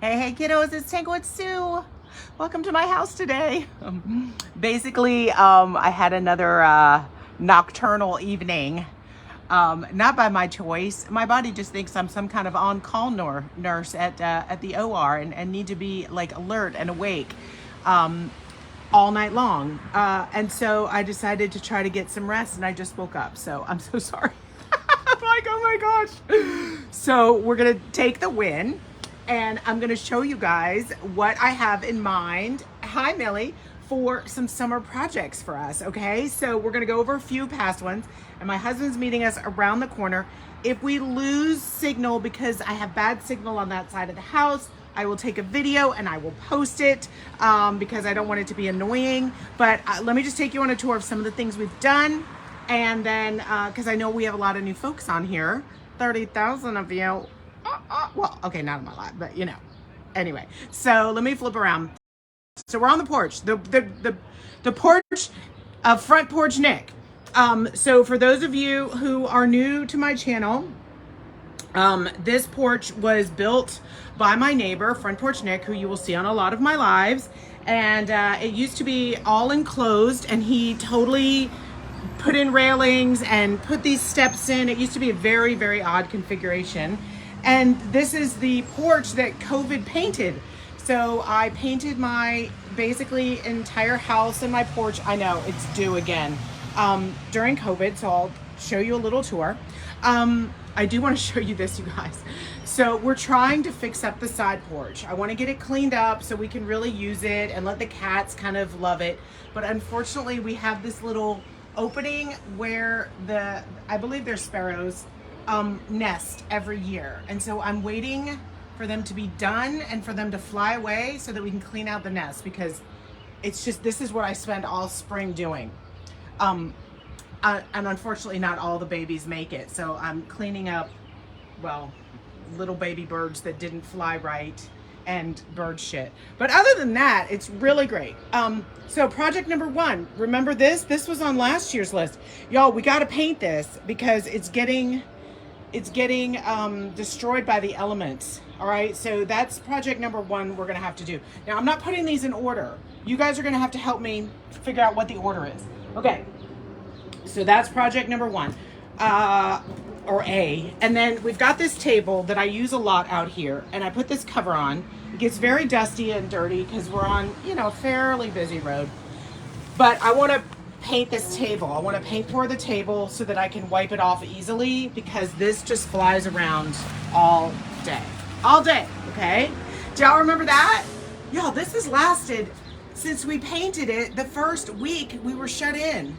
Hey kiddos, it's Tanglewood Sue. Welcome to my house today. Basically, I had another nocturnal evening. Not by my choice. My body just thinks I'm some kind of on-call nurse at the OR and need to be like alert and awake all night long. And so I decided to try to get some rest, and I just woke up. So I'm so sorry. I'm like, oh my gosh. So we're gonna take the win, and I'm gonna show you guys what I have in mind. Hi, Millie. For some summer projects for us, okay? So we're gonna go over a few past ones, and my husband's meeting us around the corner. If we lose signal because I have bad signal on that side of the house, I will take a video and I will post it because I don't want it to be annoying. But let me just take you on a tour of some of the things we've done. And then, because I know we have a lot of new folks on here, 30,000 of you. Well, okay, not in my life, but you know. Anyway, so let me flip around. So we're on the porch, the porch of Front Porch Nick. So for those of you who are new to my channel, this porch was built by my neighbor, Front Porch Nick, who you will see on a lot of my lives. And it used to be all enclosed, and he totally put in railings and put these steps in. It used to be a very, very odd configuration. And this is the porch that COVID painted. So I painted my basically entire house and my porch. I know it's due again during COVID, so I'll show you a little tour. I do want to show you this, you guys. So we're trying to fix up the side porch. I want to get it cleaned up so we can really use it and let the cats kind of love it. But unfortunately, we have this little opening where I believe they're sparrows nest every year. And so I'm waiting for them to be done and for them to fly away so that we can clean out the nest, because it's just, this is what I spend all spring doing. And unfortunately not all the babies make it. So I'm cleaning up, well, little baby birds that didn't fly right and bird shit. But other than that, it's really great. So project number one, remember this? This was on last year's list. Y'all, we got to paint this because it's getting destroyed by the elements. All right, so that's project number one we're gonna have to do. Now, I'm not putting these in order. You guys are gonna have to help me figure out what the order is. Okay, so that's project number one, or A. And then we've got this table that I use a lot out here, and I put this cover on. It gets very dusty and dirty because we're on, you know, a fairly busy road. But I wanna paint this table. I wanna paint for the table so that I can wipe it off easily, because this just flies around all day. All day, okay? Do y'all remember that? Y'all, this has lasted since we painted it the first week we were shut in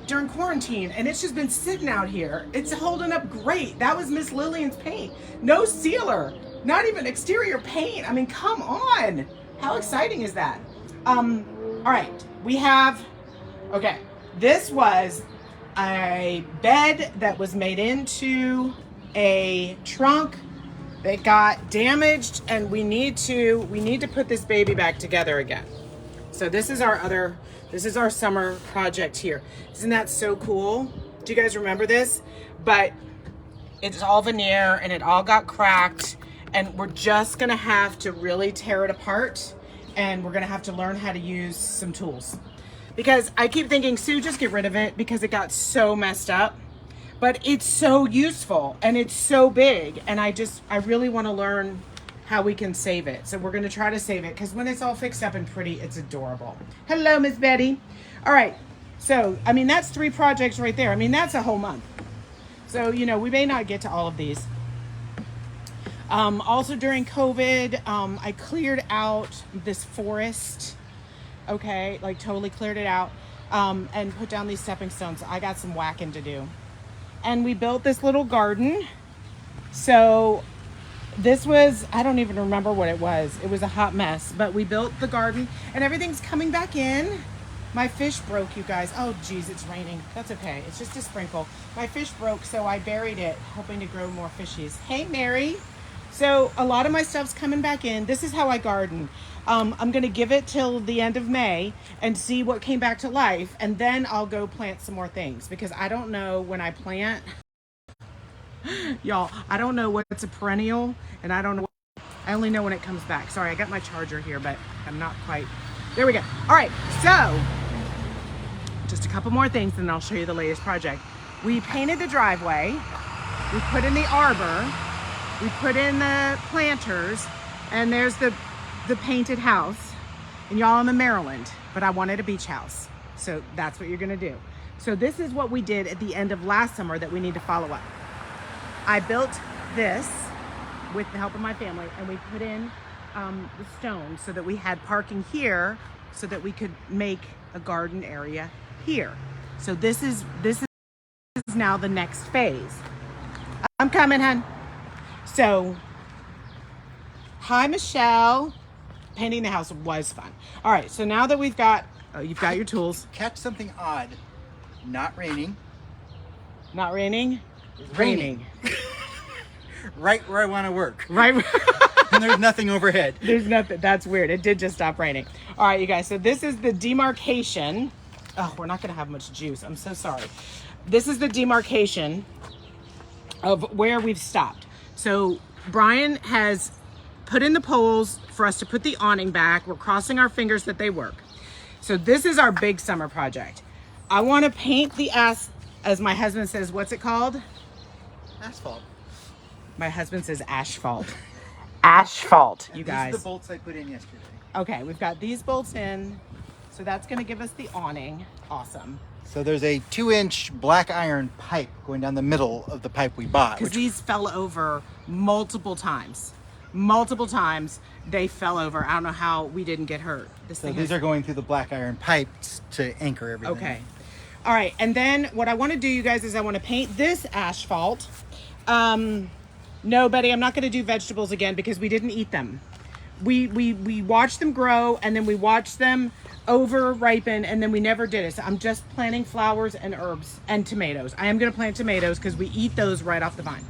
during quarantine, and it's just been sitting out here. It's holding up great. That was Miss Lillian's paint. No sealer, not even exterior paint. I mean, come on. How exciting is that? All right, we have, okay, this was a bed that was made into a trunk that got damaged, and we need to put this baby back together again. So this is our summer project here. Isn't that so cool? Do you guys remember this? But it's all veneer and it all got cracked, and we're just gonna have to really tear it apart, and we're gonna have to learn how to use some tools. Because I keep thinking, Sue, just get rid of it because it got so messed up. But it's so useful and it's so big, and I really want to learn how we can save it. So we're going to try to save it, because when it's all fixed up and pretty, it's adorable. Hello, Miss Betty. All right. So, I mean, that's 3 projects right there. I mean, that's a whole month. So, you know, we may not get to all of these. Also during COVID, I cleared out this forest. Okay. Like totally cleared it out, and put down these stepping stones. I got some whacking to do. And we built this little garden. So this was, I don't even remember what it was. It was a hot mess, but we built the garden and everything's coming back in. My fish broke, you guys. Oh geez, it's raining. That's okay. It's just a sprinkle. My fish broke, so I buried it, hoping to grow more fishies. Hey, Mary. So a lot of my stuff's coming back in. This is how I garden. I'm gonna give it till the end of May and see what came back to life, and then I'll go plant some more things, because I don't know when I plant. Y'all, I don't know what's a perennial, and I don't know I only know when it comes back. Sorry, I got my charger here, but I'm not quite. There we go. All right, so just a couple more things and then I'll show you the latest project. We painted the driveway. We put in the arbor. We put in the planters, and there's the painted house. And y'all, I'm in Maryland, but I wanted a beach house. So that's what you're gonna do. So this is what we did at the end of last summer that we need to follow up. I built this with the help of my family, and we put in the stones so that we had parking here so that we could make a garden area here. So this is now the next phase. I'm coming, hun. So, hi, Michelle. Painting the house was fun. All right, so now that we've got, you've got your tools. Catch something odd. Not raining. Not raining? It's raining. Right where I want to work. Right. And there's nothing overhead. There's nothing. That's weird. It did just stop raining. All right, you guys. So this is the demarcation. Oh, we're not going to have much juice. I'm so sorry. This is the demarcation of where we've stopped. So Brian has put in the poles for us to put the awning back. We're crossing our fingers that they work. So this is our big summer project. I want to paint the as my husband says, what's it called? Asphalt. My husband says asphalt. Asphalt, you guys. These are the bolts I put in yesterday. Okay, we've got these bolts in. So that's going to give us the awning. Awesome. So there's a 2-inch black iron pipe going down the middle of the pipe we bought. Because these fell over multiple times. Multiple times they fell over. I don't know how we didn't get hurt. So these are going through the black iron pipes to anchor everything. Okay. All right. And then what I want to do, you guys, is I want to paint this asphalt. No, Betty, I'm not going to do vegetables again because we didn't eat them. We watched them grow, and then we watched them over ripen, and then we never did it. So I'm just planting flowers and herbs and tomatoes. I am going to plant tomatoes because we eat those right off the vine.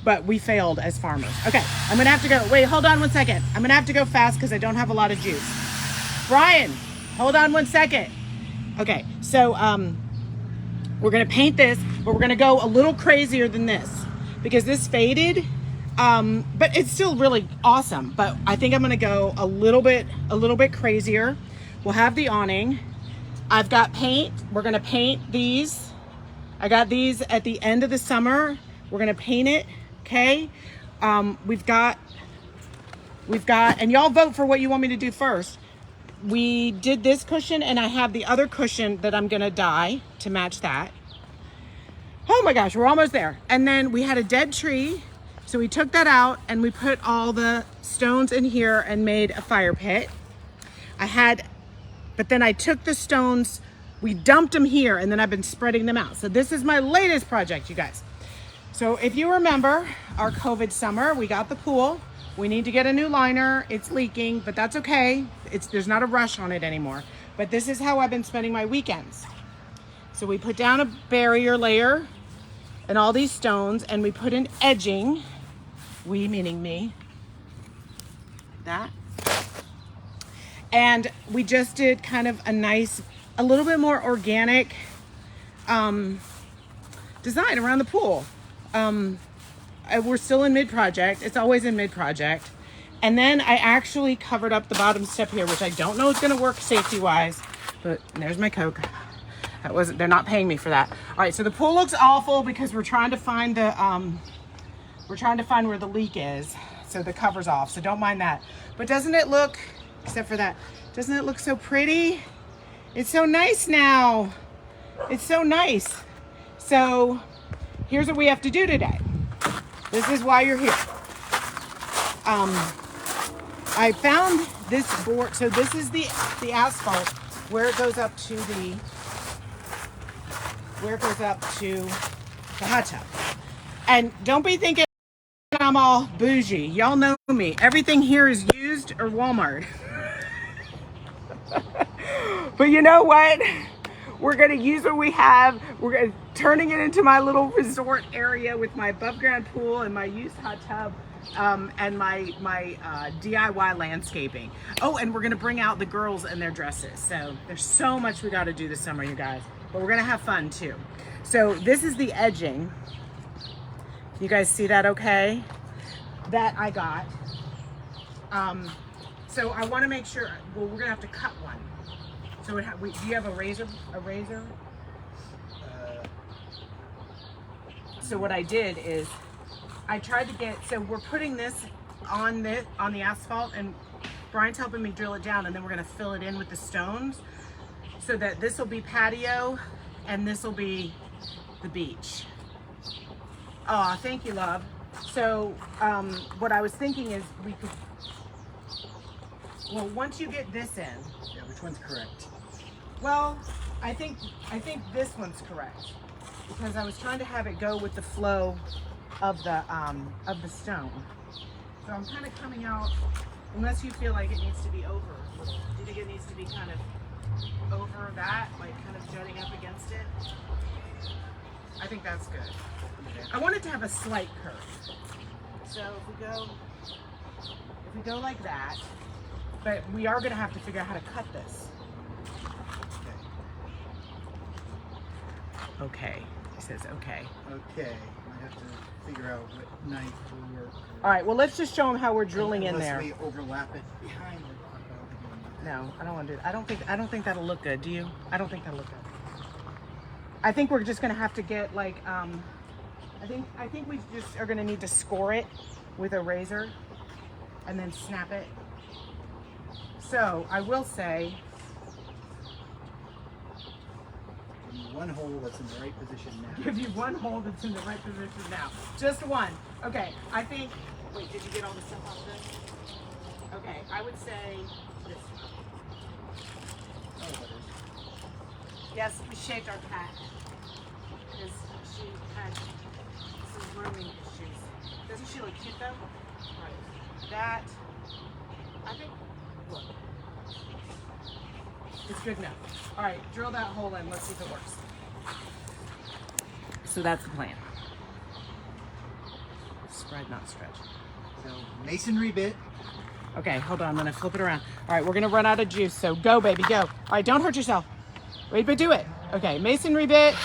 But we failed as farmers. Okay, I'm going to have to go. Wait, hold on one second. I'm going to have to go fast because I don't have a lot of juice. Brian, hold on one second. Okay, so we're going to paint this, but we're going to go a little crazier than this because this faded. But it's still really awesome. But I think I'm going to go a little bit crazier. We'll have the awning. I've got paint. We're going to paint these. I got these at the end of the summer. We're going to paint it. Okay. We've got, and y'all vote for what you want me to do first. We did this cushion, and I have the other cushion that I'm going to dye to match that. Oh my gosh, we're almost there. And then we had a dead tree. So we took that out and we put all the stones in here and made a fire pit. But then I took the stones, we dumped them here, and then I've been spreading them out. So this is my latest project, you guys. So if you remember our COVID summer, we got the pool. We need to get a new liner. It's leaking, but that's okay. There's not a rush on it anymore. But this is how I've been spending my weekends. So we put down a barrier layer and all these stones, and we put in edging. We meaning me. That. And we just did kind of a little bit more organic design around the pool. We're still in mid-project. It's always in mid-project. And then I actually covered up the bottom step here, which I don't know is going to work safety-wise. But there's my Coke. They're not paying me for that. All right, so the pool looks awful because we're trying to find where the leak is. So the cover's off, so don't mind that. But doesn't it look, except for that, doesn't it look so pretty? It's so nice now. It's so nice. So here's what we have to do today. This is why you're here. I found this board. So this is the asphalt where it goes up to the hot tub. And don't be thinking I'm all bougie. Y'all know me. Everything here is used or Walmart. But you know what? We're going to use what we have. We're turning it into my little resort area with my above ground pool and my used hot tub and my DIY landscaping. Oh, and we're going to bring out the girls in their dresses. So there's so much we got to do this summer, you guys. But we're going to have fun too. So this is the edging. You guys see that okay? That I got. So I want to make sure. Well, we're gonna have to cut one. So do you have a razor? A razor? So what I did is I tried to get. So we're putting this on the asphalt, and Brian's helping me drill it down, and then we're gonna fill it in with the stones, so that this will be patio, and this will be the beach. Oh, thank you, love. So what I was thinking is we could. Well, once you get this in. Yeah, which one's correct? Well, I think this one's correct, because I was trying to have it go with the flow of the stone. So I'm kind of coming out, unless you feel like it needs to be over a little. Do you think it needs to be kind of over that, like kind of jutting up against it? I think that's good. Okay. I want it to have a slight curve. So if we go like that, but we are going to have to figure out how to cut this. Okay. He says okay. Okay. I have to figure out what knife will work. All right. Well, let's just show them how we're drilling in there. Unless we overlap it behind the rock. No, I don't want to do that. I don't think that'll look good. Do you? I don't think that'll look good. I think we're just going to have to get like I think we just are going to need to score it with a razor and then snap it. So I will say, one hole that's in the right position now. give you one hole that's in the right position now. Just one. Okay, I think, wait, did you get all the stuff out of this? Okay, I would say this one. Oh, what is? Yes, we shaved our cat because she had some grooming issues. Doesn't she look cute though? Right. That, I think, look. It's good enough. All right, drill that hole in. Let's see if it works. So that's the plan. Spread, not stretch. So masonry bit. Okay, hold on. I'm gonna flip it around. All right, we're gonna run out of juice. So go, baby, go. All right, don't hurt yourself. Wait, but do it. Okay, masonry bit.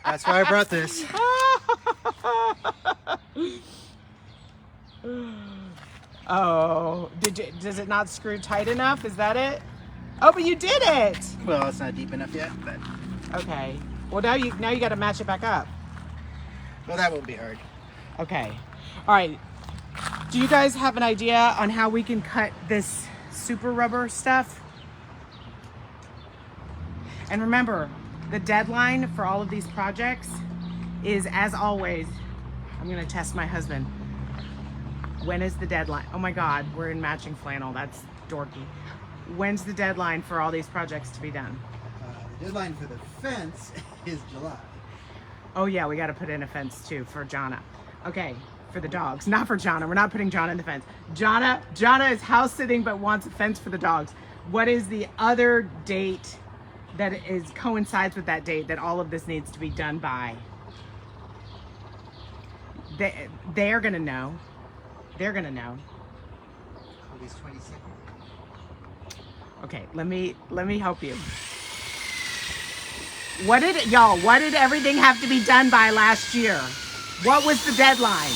That's why I brought this. Oh, does it not screw tight enough? Is that it? Oh, but you did it. Well, it's not deep enough yet, but Okay. Well, now you got to match it back up. well, that won't be hard. Okay. All right. Do you guys have an idea on how we can cut this super rubber stuff? And remember, the deadline for all of these projects is, as always, I'm going to test my husband. When is the deadline? Oh my God, we're in matching flannel. That's dorky. When's the deadline for all these projects to be done? The deadline for the fence is July. Oh yeah, we got to put in a fence too for Jonna. Okay, for the dogs, not for Jonna. We're not putting Jonna in the fence. Jonna is house sitting but wants a fence for the dogs. What is the other date that coincides with that date that all of this needs to be done by? They're gonna know. They're gonna know. August 22nd. Okay, let me help you. What did everything have to be done by last year? What was the deadline?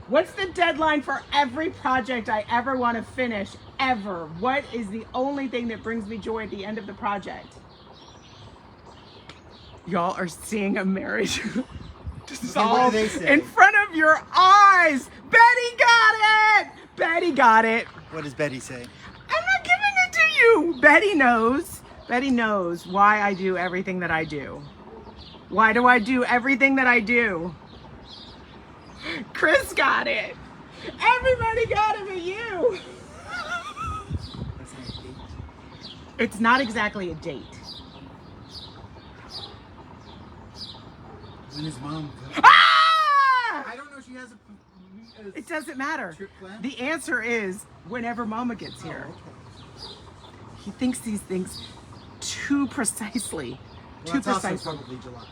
What's the deadline for every project I ever want to finish, ever? What is the only thing that brings me joy at the end of the project? Y'all are seeing a marriage dissolve in front of your eyes. Betty got it! Betty got it. What does Betty say? I'm not giving it to you. Betty knows. Betty knows why I do everything that I do. Why do I do everything that I do? Chris got it. Everybody got it but you. That's not a date. It's not exactly a date. When is mom coming? Ah! I don't know. She has a It doesn't matter. trip plan? The answer is whenever Mama gets here. Oh, okay. He thinks these things too precisely. Well, Too it's also precisely. probably July.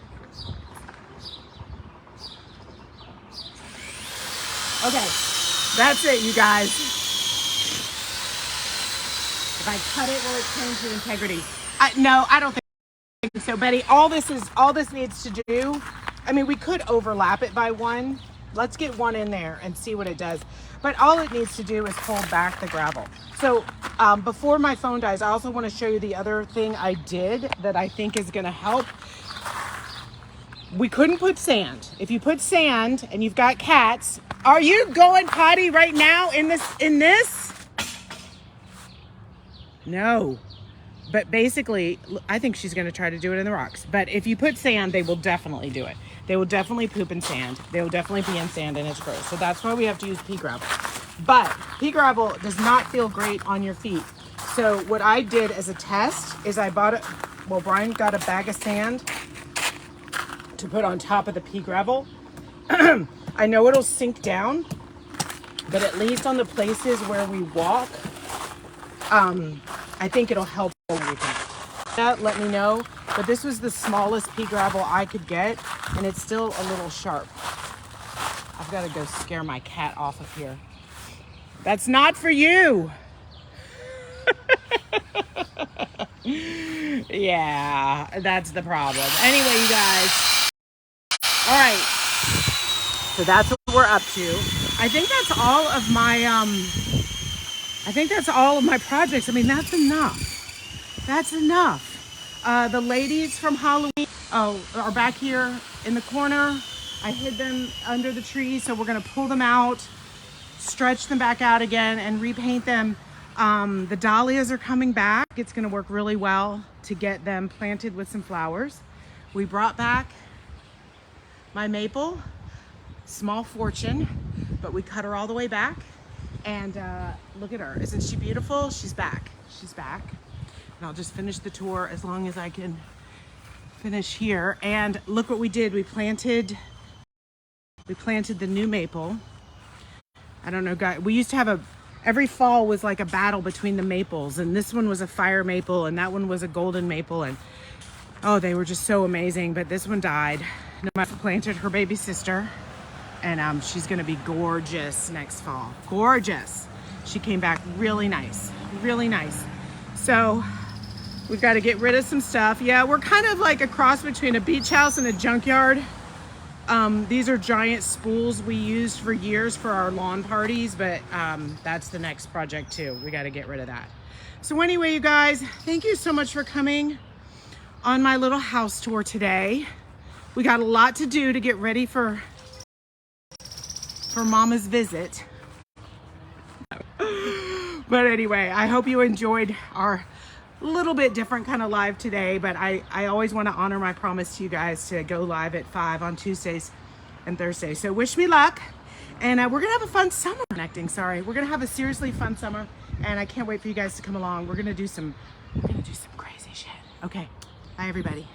Okay, that's it, you guys. If I cut it, will it change the integrity? No, I don't think so, Betty. All this needs to do, I mean, we could overlap it by one. Let's get one in there and see what it does. But all it needs to do is hold back the gravel. So before my phone dies, I also want to show you the other thing I did that I think is going to help. We couldn't put sand. If you put sand and you've got cats, are you going potty right now in this? No. But basically, I think she's going to try to do it in the rocks. But if you put sand, they will definitely do it. They will definitely poop in sand. They will definitely be in sand, and it's gross. So that's why we have to use pea gravel. But pea gravel does not feel great on your feet. So what I did as a test is I bought it. Well, Brian got a bag of sand to put on top of the pea gravel. I know it'll sink down, but at least on the places where we walk, I think it'll help everything. Let me know. But this was the smallest pea gravel I could get, and it's still a little sharp. I've got to go scare my cat off of here. That's not for you. Yeah, that's the problem. Anyway, you guys. All right. So that's what we're up to. I think that's all of my projects. I mean, that's enough. That's enough. The ladies from Halloween are back here in the corner. I hid them under the tree, so we're gonna pull them out, stretch them back out again, and repaint them. The dahlias are coming back. It's gonna work really well to get them planted with some flowers. We brought back my maple, small fortune, but we cut her all the way back. And look at her. Isn't she beautiful? She's back. She's back. And I'll just finish the tour as long as I can finish here. And look what we did. We planted the new maple. I don't know, guys. We used to have every fall was like a battle between the maples. And this one was a fire maple and that one was a golden maple. And oh, they were just so amazing. But this one died. I planted her baby sister. And she's gonna be gorgeous next fall. Gorgeous. She came back really nice, really nice. So we've got to get rid of some stuff. Yeah, we're kind of like a cross between a beach house and a junkyard. These are giant spools we used for years for our lawn parties, but that's the next project too. We got to get rid of that. So anyway, you guys, thank you so much for coming on my little house tour today. We got a lot to do to get ready for Mama's visit. But anyway, I hope you enjoyed our little bit different kind of live today, but I always want to honor my promise to you guys to go live at 5 on Tuesdays and Thursdays. So wish me luck, and we're gonna have a fun summer. We're gonna have a seriously fun summer, and I can't wait for you guys to come along. We're gonna do some crazy shit. Okay, bye everybody.